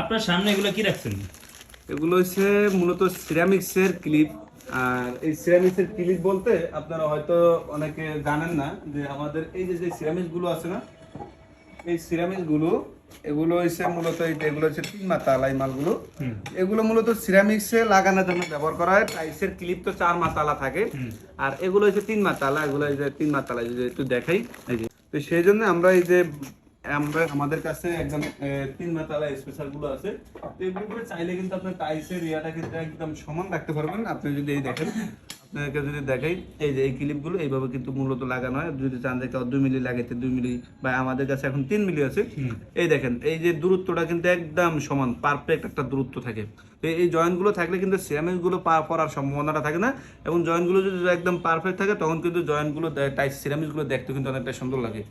আপনার সামনে এগুলো কি রাখছেন? এগুলো হচ্ছে মূলত সিরামিক্সের ক্লিপ। আর এই সিরামিক্সের ক্লিপ বলতে আপনারা হয়তো অনেকে জানেন না যে আমাদের এই যে যে সিরামিক্স গুলো আছে না, এই সিরামিক্স গুলো এগুলো হচ্ছে মূলত এগুলো হচ্ছে 3 মাতালা এই মালগুলো। এগুলো মূলত সিরামিক্সে লাগানোর জন্য ব্যবহার করা হয়। টাইলসের ক্লিপ তো 4 মাতালা থাকে, আর এগুলো হচ্ছে 3 মাতালা। এগুলো এই যে 3 মাতালা, এই যে একটু দেখাই, এই যে তো সেই জন্য আমরা এই যে আমাদের কাছে একদম 3 মাতালা স্পেশাল গুলো আছে। তো এগুলো চাইলে কিন্তু আপনার টাইলসের ইয়াটা কিন্তু একদম সমান রাখতে পারবেন। আপনি যদি এই দেখেন, আপনাকে যদি দেখাই, এই যে এই ক্লিপগুলো এইভাবে কিন্তু মূলত লাগানো হয়। যদি চান যে 2 মিলি লাগাইতে 2 মিলি, বা আমাদের কাছে এখন 3 মিলি আছে। এই দেখেন, এই যে দূরত্বটা কিন্তু একদম সমান, পারফেক্ট একটা দূরত্ব থাকে। তো এই জয়েন্টগুলো থাকলে কিন্তু সিরামিকগুলো পড়ার সম্ভাবনাটা থাকে না, এবং জয়েন্টগুলো যদি একদম পারফেক্ট থাকে তখন কিন্তু জয়েন্টগুলো টাইস সিরামিকগুলো দেখতে কিন্তু অনেকটা সুন্দর লাগে।